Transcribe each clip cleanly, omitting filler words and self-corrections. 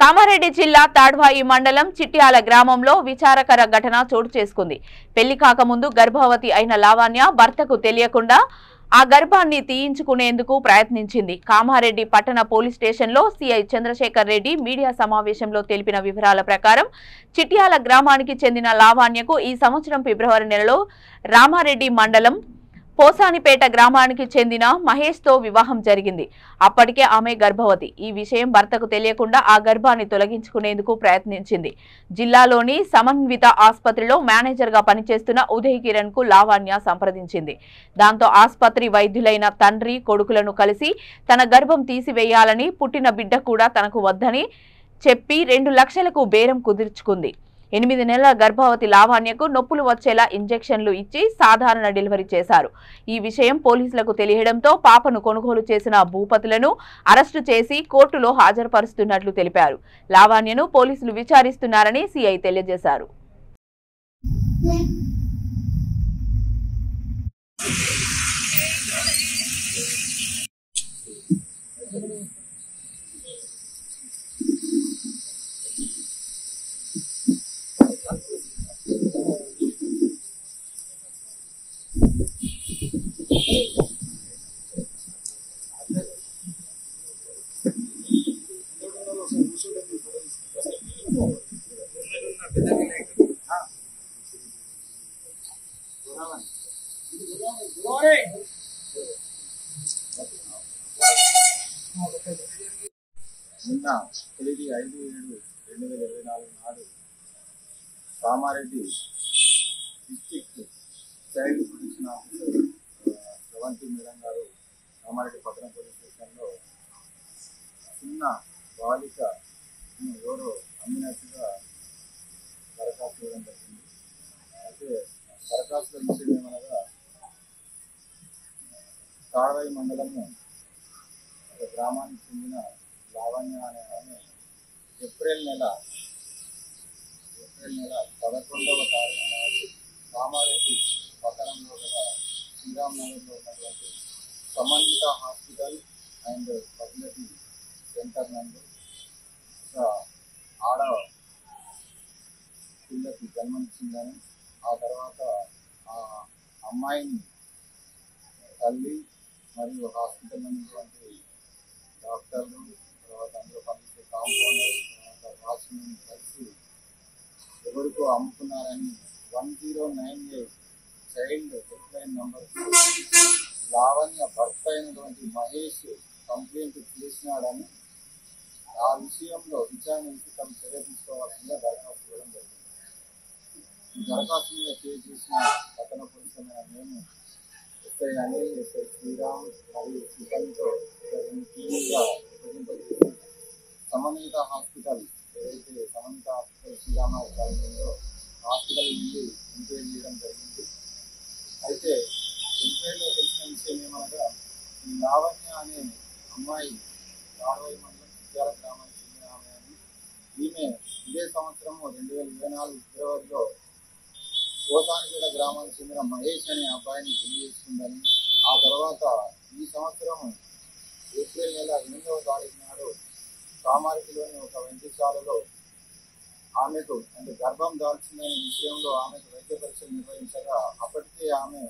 కామారెడ్డి జిల్లా తాడ్వాయి మండలం చిట్యాల గ్రామంలో విచారకర ఘటన చోటు చేసుకుంది. పెళ్లి కాకముందు గర్భవతి అయిన లావణ్య భర్తకు తెలియకుండా ఆ గర్భాన్ని తీయించుకునేందుకు ప్రయత్నించింది. కామారెడ్డి పట్టణ పోలీస్ స్టేషన్లో సిఐ చంద్రశేఖర్ రెడ్డి మీడియా సమావేశంలో తెలిపిన వివరాల ప్రకారం చిట్యాల గ్రామానికి చెందిన లావణ్యకు ఈ సంవత్సరం ఫిబ్రవరి నెలలో రామారెడ్డి మండలం పోసానిపేట గ్రామానికి చెందిన మహేష్ తో వివాహం జరిగింది. అప్పటికే ఆమె గర్భవతి. ఈ విషయం భర్తకు తెలియకుండా ఆ గర్భాన్ని తొలగించుకునేందుకు ప్రయత్నించింది. జిల్లాలోని సమన్విత ఆసుపత్రిలో మేనేజర్ గా పనిచేస్తున్న ఉదయ్ కిరణ్ కు లావణ్య సంప్రదించింది. దాంతో ఆసుపత్రి వైద్యులైన తండ్రి కొడుకులను కలిసి తన గర్భం తీసివేయాలని, పుట్టిన బిడ్డ కూడా తనకు వద్దని చెప్పి 2 లక్షలకు బేరం కుదుర్చుకుంది. 8 నెలల గర్భవతి లావణ్యకు నొప్పులు వచ్చేలా ఇంజెక్షన్లు ఇచ్చి సాధారణ డెలివరీ చేశారు. ఈ విషయం పోలీసులకు తెలియడంతో పాపను కొనుగోలు చేసిన భూపతులను అరెస్టు చేసి కోర్టులో హాజరుపరుస్తున్నట్లు తెలిపారు. లావణ్యను పోలీసులు విచారిస్తున్నారని సిఐ తెలియజేశారు. నిన్న 5/7/2024 నాడు Kamareddy district child protection officer Sravanthi madam గారు కామారెడ్డి పట్టణ పోలీస్ స్టేషన్లో చిన్న బాలిక ఎవరో అమ్మినట్టుగా దరఖాస్తు ఇవ్వడం జరిగింది. అయితే దరఖాస్తుల విషయం ఏమనగా తాడ్వాయి మండలము ఒక గ్రామానికి చెందిన లావణ్య అనే ఆమె ఏప్రిల్ నెల 11వ తారీఖు నాడు కామారెడ్డి పట్టణంలో గల శ్రీరామ్ నగర్లో ఉన్నటువంటి సమన్విత హాస్పిటల్ అండ్ ఫెసిలిటీ సెంటర్ నందు ఒక ఆడ పిల్లకి జన్మనిచ్చిందని, ఆ తర్వాత ఆ అమ్మాయిని తల్లి మరియు హాస్పిటల్ ఉన్నటువంటి డాక్టర్లు, తర్వాత అందులో పనిచేసే కాంపౌండర్, తర్వాత వాచ్మెన్ కలిసి ఎవరికో అమ్ముకున్నారని 1098 చైల్డ్ హెల్ప్లైన్ నంబర్ లావణ్య భర్త అయినటువంటి మహేష్ కంప్లైంట్ చేసినాడని, ఆ విషయంలో విచారణ తమ చర్య తీసుకోవాల్సిందిగా దరఖాస్తు ఇవ్వడం జరిగింది. ఈ దరఖాస్తు మీద కేసు చేసిన పట్టణ పోలీసులు మేము ఎస్ఐ అనిల్, ఎస్ఐ శ్రీరామ్ మరియు సిబ్బందితో టీమ్గా రిప్రజెంట్ సమన్విత హాస్పిటల్, ఏదైతే సమన్విత హాస్పిటల్ శ్రీరామనగర్ కాలనీలో హాస్పిటల్ నుండి ఎంక్వైరీ చేయడం జరిగింది. అయితే ఎంక్వైరీలో తెలిసిన విషయం ఏమనగా ఈ లావణ్య అనే అమ్మాయి తాడ్వాయి మండలం చిట్యాల గ్రామానికి చెందిన ఆమె అని, ఈమె ఇదే సంవత్సరం 2024 ఫిబ్రవరిలో పోసానిపేట గ్రామానికి చెందిన మహేష్ అనే అబ్బాయిని పెళ్లి చేసుకుందని, ఆ తర్వాత ఈ సంవత్సరం ఏప్రిల్ నెల 8వ తారీఖు నాడు కామారెడ్డిలోని ఒక వైద్యశాలలో ఆమెకు అంటే గర్భం దాల్చిందనే విషయంలో ఆమెకు వైద్య పరీక్షలు నిర్వహించగా అప్పటికే ఆమె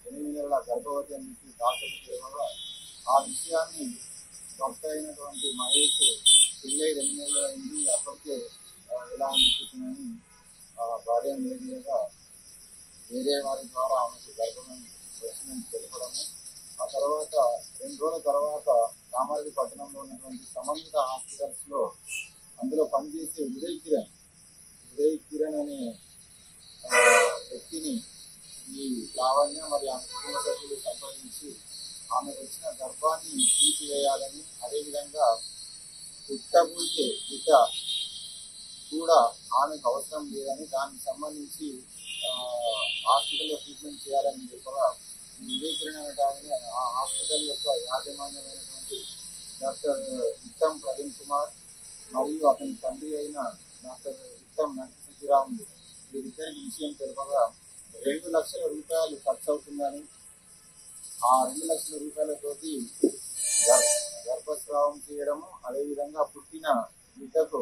8 నెలల గర్భవతి అని చెప్పి డాక్టర్లు చెప్పగా, ఆ విషయాన్ని భర్త అయినటువంటి మహేష్ పెళ్ళై 2 నెలలు అయింది, అప్పటికే ఎలా అనిపిస్తుందని భార్య మీడియాగా వేరే వారి ద్వారా ఆమెకు గర్భం వచ్చిందని తెలపడము, ఆ తర్వాత 2 రోజుల తర్వాత కామారెడ్డి పట్టణంలో ఉన్నటువంటి సమన్విత హాస్పిటల్స్ లో అందులో పనిచేసే ఉదయ్ కిరణ్ అనే వ్యక్తిని ఈ లావణ్య మరియు ఆమె కుటుంబ సభ్యులు సంప్రదించి ఆమెకు వచ్చిన గర్భాన్ని తీసివేయాలని, అదేవిధంగా పుట్టబోయే బిడ్డ కూడా ఆమెకు అవసరం లేదని, దానికి సంబంధించి హాస్పిటల్లో ట్రీట్మెంట్ చేయాలని చెప్పగా ఉదయ్ కిరణ్ అనటాన్ని ఆ హాస్పిటల్ యొక్క యాజమాన్యమైనటువంటి డాక్టర్ ఉత్తమ్ ప్రవీణ్ కుమార్ మరియు అతని తండ్రి అయిన డాక్టర్ ఉత్తమ్ నరసింహరాములు వీరిద్దరికి విషయం తెలుపగా 2 లక్షల రూపాయలు ఖర్చు అవుతుందని, ఆ 2 లక్షల రూపాయలతోటి గర్భస్రావం చేయడము, అదేవిధంగా పుట్టిన బిడ్డకు